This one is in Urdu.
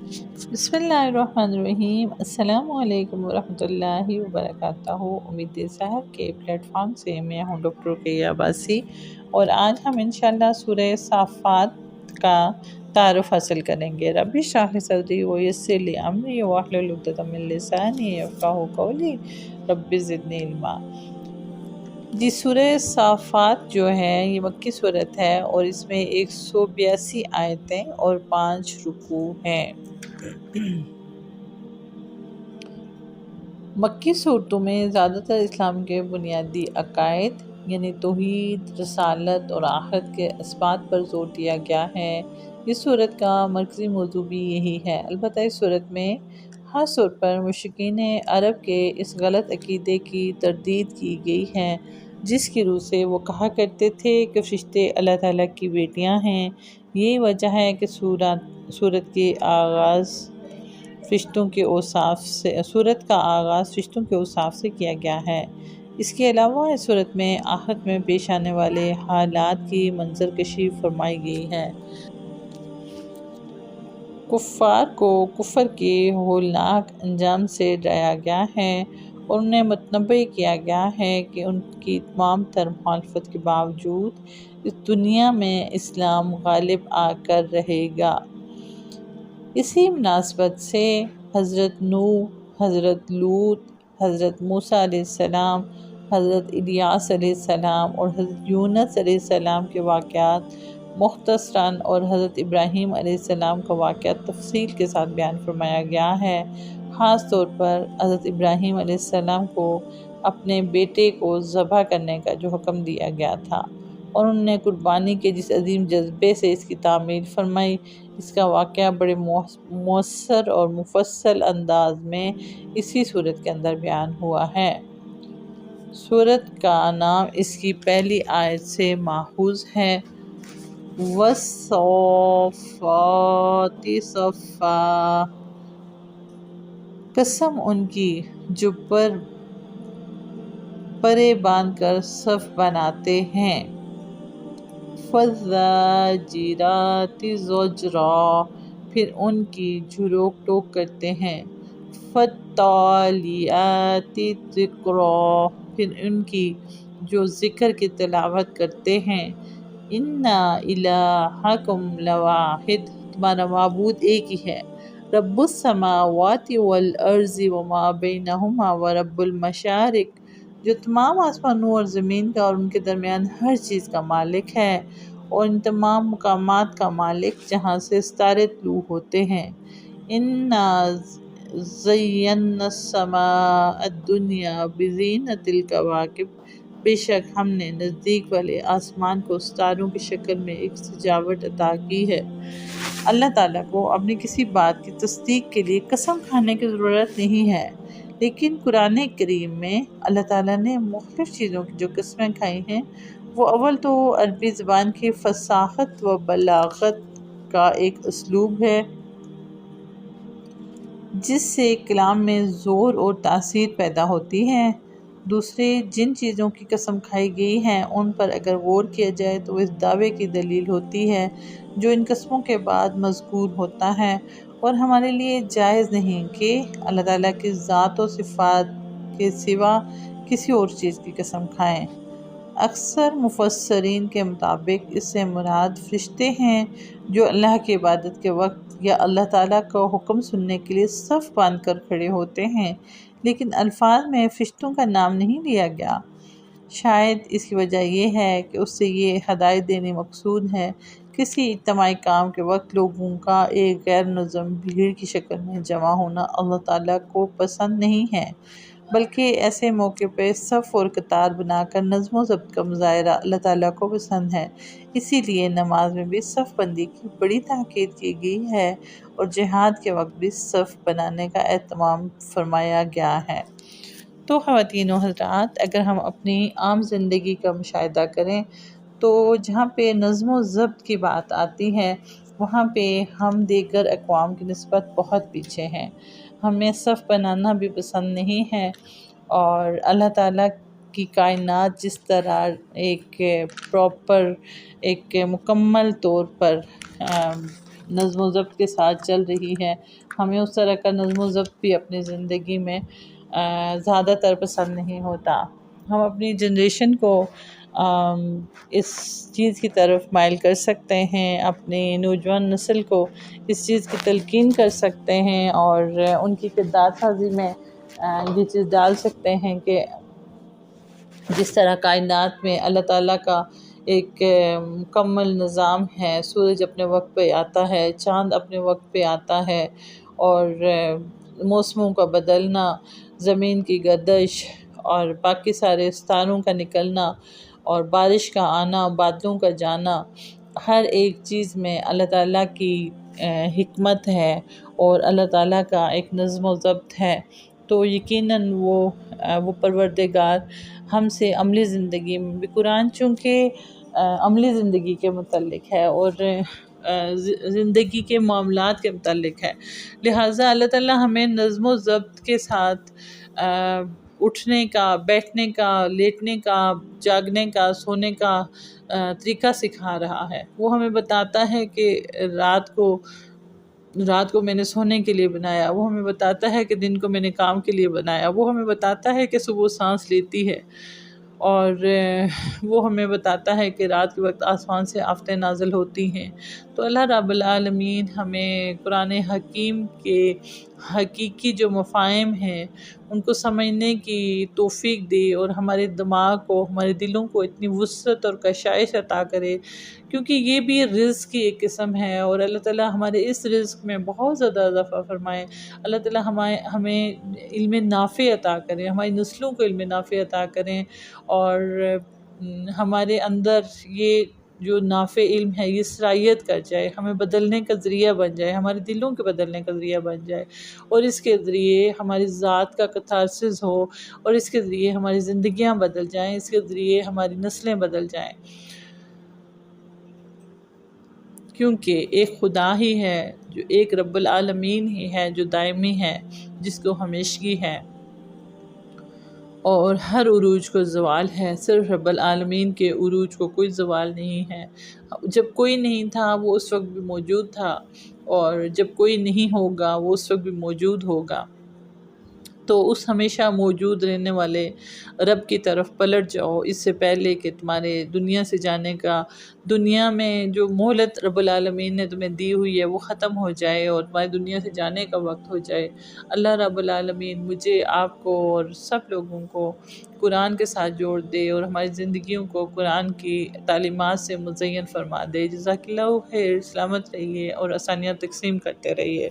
بسم اللہ الرحمن الرحیم۔ السلام علیکم ورحمۃ اللہ وبرکاتہ۔ امید صاحب کے پلیٹ فارم سے میں ہوں ڈاکٹر رقیہ عباسی، اور آج ہم انشاءاللہ سورہ صافات کا تعارف حاصل کریں گے۔ رب اشرح لی صدری ویسر لی امری واحلل عقدۃ من لسانی یفقہوا قولی رب زدنی علما۔ جی، سورہ صافات جو ہے یہ مکی صورت ہے، اور اس میں 182 آیتیں اور 5 رکوع ہیں۔ مکی صورتوں میں زیادہ تر اسلام کے بنیادی عقائد یعنی توحید، رسالت اور آخرت کے اثبات پر زور دیا گیا ہے۔ اس صورت کا مرکزی موضوع بھی یہی ہے۔ البتہ اس صورت میں خاص طور پر مشرکین عرب کے اس غلط عقیدے کی تردید کی گئی ہے جس کی روح سے وہ کہا کرتے تھے کہ فرشتے اللہ تعالیٰ کی بیٹیاں ہیں۔ یہی وجہ ہے کہ سورت کا آغاز فرشتوں کے اوصاف سے کیا گیا ہے۔ اس کے علاوہ اس صورت میں آخرت میں پیش آنے والے حالات کی منظر کشی فرمائی گئی ہے۔ کفار کو کفر کے ہولناک انجام سے ڈرایا گیا ہے اور انہیں متنبہ کیا گیا ہے کہ ان کی تمام تر مخالفت کے باوجود اس دنیا میں اسلام غالب آ کر رہے گا۔ اسی مناسبت سے حضرت نوح، حضرت لوط، حضرت موسیٰ علیہ السلام، حضرت الیاس علیہ السلام اور حضرت یونس علیہ السلام کے واقعات مختصراً اور حضرت ابراہیم علیہ السلام کا واقعہ تفصیل کے ساتھ بیان فرمایا گیا ہے۔ خاص طور پر حضرت ابراہیم علیہ السلام کو اپنے بیٹے کو ذبح کرنے کا جو حکم دیا گیا تھا، اور انہوں نے قربانی کے جس عظیم جذبے سے اس کی تعمیل فرمائی، اس کا واقعہ بڑے مؤثر اور مفصل انداز میں اسی صورت کے اندر بیان ہوا ہے۔ صورت کا نام اس کی پہلی آیت سے ماخوذ ہے، وَالصَّافَّاتِ صَفًّا، قسم ان کی جو پرے باندھ کر صف بناتے ہیں، فَالزَّاجِرَاتِ زَجْرًا، پھر ان کی جھڑوک ٹوک کرتے ہیں، فَالتَّالِيَاتِ ذِکْرًا، پھر ان کی جو ذکر کی تلاوت کرتے ہیں، اِنَّ إِلَٰهَكُمْ لَوَاحِدٌ، تمہارا معبود ایک ہی ہے، رب السماوات والارض وما بینہما ورب المشارق، جو تمام آسمانوں اور زمین کا اور ان کے درمیان ہر چیز کا مالک ہے، اور ان تمام مقامات کا مالک جہاں سے ستارے طلوع ہوتے ہیں۔ اِنَّا زَيَّنَّا السَّمَاءَ الدُّنْيَا بِزِينَةِ الْكَوَاكِبِ، بے شک ہم نے نزدیک والے آسمان کو ستاروں کی شکل میں ایک سجاوٹ عطا کی ہے۔ اللہ تعالیٰ کو اپنی کسی بات کی تصدیق کے لیے قسم کھانے کی ضرورت نہیں ہے، لیکن قرآن کریم میں اللہ تعالیٰ نے مختلف چیزوں کی جو قسمیں کھائی ہیں، وہ اول تو عربی زبان کی فصاحت و بلاغت کا ایک اسلوب ہے جس سے کلام میں زور اور تاثیر پیدا ہوتی ہے۔ دوسرے، جن چیزوں کی قسم کھائی گئی ہیں ان پر اگر غور کیا جائے تو وہ اس دعوے کی دلیل ہوتی ہے جو ان قسموں کے بعد مذکور ہوتا ہے، اور ہمارے لیے جائز نہیں کہ اللہ تعالیٰ کی ذات و صفات کے سوا کسی اور چیز کی قسم کھائیں۔ اکثر مفسرین کے مطابق اس سے مراد فرشتے ہیں جو اللہ کی عبادت کے وقت یا اللہ تعالیٰ کا حکم سننے کے لیے صف باندھ کر کھڑے ہوتے ہیں، لیکن الفاظ میں فرشتوں کا نام نہیں لیا گیا۔ شاید اس کی وجہ یہ ہے کہ اس سے یہ ہدایت دینی مقصود ہے، کسی اجتماعی کام کے وقت لوگوں کا ایک غیر منظم بھیڑ کی شکل میں جمع ہونا اللہ تعالیٰ کو پسند نہیں ہے، بلکہ ایسے موقع پہ صف اور قطار بنا کر نظم و ضبط کا مظاہرہ اللہ تعالیٰ کو پسند ہے۔ اسی لیے نماز میں بھی صف بندی کی بڑی تاکید کی گئی ہے، اور جہاد کے وقت بھی صف بنانے کا اہتمام فرمایا گیا ہے۔ تو خواتین و حضرات، اگر ہم اپنی عام زندگی کا مشاہدہ کریں تو جہاں پہ نظم و ضبط کی بات آتی ہے وہاں پہ ہم دیگر اقوام کی نسبت بہت پیچھے ہیں۔ ہمیں صف بنانا بھی پسند نہیں ہے، اور اللہ تعالیٰ کی کائنات جس طرح ایک مکمل طور پر نظم و ضبط کے ساتھ چل رہی ہے، ہمیں اس طرح کا نظم و ضبط بھی اپنی زندگی میں زیادہ تر پسند نہیں ہوتا۔ ہم اپنی جنریشن کو اس چیز کی طرف مائل کر سکتے ہیں، اپنی نوجوان نسل کو اس چیز کی تلقین کر سکتے ہیں اور ان کی کردار سازی میں یہ چیز ڈال سکتے ہیں کہ جس طرح کائنات میں اللہ تعالیٰ کا ایک مکمل نظام ہے، سورج اپنے وقت پہ آتا ہے، چاند اپنے وقت پہ آتا ہے، اور موسموں کا بدلنا، زمین کی گردش اور باقی سارے ستاروں کا نکلنا اور بارش کا آنا، بادلوں کا جانا، ہر ایک چیز میں اللہ تعالیٰ کی حکمت ہے اور اللہ تعالیٰ کا ایک نظم و ضبط ہے۔ تو یقیناً وہ پروردگار ہم سے عملی زندگی میں بھی، قرآن چونکہ عملی زندگی کے متعلق ہے اور زندگی کے معاملات کے متعلق ہے، لہٰذا اللہ تعالیٰ ہمیں نظم و ضبط کے ساتھ اٹھنے کا، بیٹھنے کا، لیٹنے کا، جاگنے کا، سونے کا طریقہ سکھا رہا ہے۔ وہ ہمیں بتاتا ہے کہ رات کو میں نے سونے کے لیے بنایا، وہ ہمیں بتاتا ہے کہ دن کو میں نے کام کے لیے بنایا، وہ ہمیں بتاتا ہے کہ صبح سانس لیتی ہے، اور وہ ہمیں بتاتا ہے کہ رات کے وقت آسمان سے آفتیں نازل ہوتی ہیں۔ تو اللہ رب العالمین ہمیں قرآن حکیم کے حقیقی جو مفاہیم ہیں ان کو سمجھنے کی توفیق دے، اور ہمارے دماغ کو، ہمارے دلوں کو اتنی وسعت اور کشائش عطا کرے، کیونکہ یہ بھی رزق کی ایک قسم ہے، اور اللہ تعالیٰ ہمارے اس رزق میں بہت زیادہ اضافہ فرمائے۔ اللہ تعالیٰ ہمیں علم نافع عطا کریں، ہماری نسلوں کو علم نافع عطا کریں، اور ہمارے اندر یہ جو نافع علم ہے یہ صلاحیت کر جائے، ہمیں بدلنے کا ذریعہ بن جائے، ہمارے دلوں کے بدلنے کا ذریعہ بن جائے، اور اس کے ذریعے ہماری ذات کا کتھارسس ہو، اور اس کے ذریعے ہماری زندگیاں بدل جائیں، اس کے ذریعے ہماری نسلیں بدل جائیں، کیونکہ ایک خدا ہی ہے، جو ایک رب العالمین ہی ہے جو دائمی ہے، جس کو ہمیشگی ہے، اور ہر عروج کو زوال ہے، صرف رب العالمین کے عروج کو کوئی زوال نہیں ہے۔ جب کوئی نہیں تھا وہ اس وقت بھی موجود تھا، اور جب کوئی نہیں ہوگا وہ اس وقت بھی موجود ہوگا۔ تو اس ہمیشہ موجود رہنے والے رب کی طرف پلٹ جاؤ، اس سے پہلے کہ تمہارے دنیا سے جانے کا، دنیا میں جو مہلت رب العالمین نے تمہیں دی ہوئی ہے وہ ختم ہو جائے اور تمہاری دنیا سے جانے کا وقت ہو جائے۔ اللہ رب العالمین مجھے، آپ کو اور سب لوگوں کو قرآن کے ساتھ جوڑ دے، اور ہماری زندگیوں کو قرآن کی تعلیمات سے مزین فرما دے۔ جزاک اللہ خیر، سلامت رہیے اور آسانیاں تقسیم کرتے رہیے۔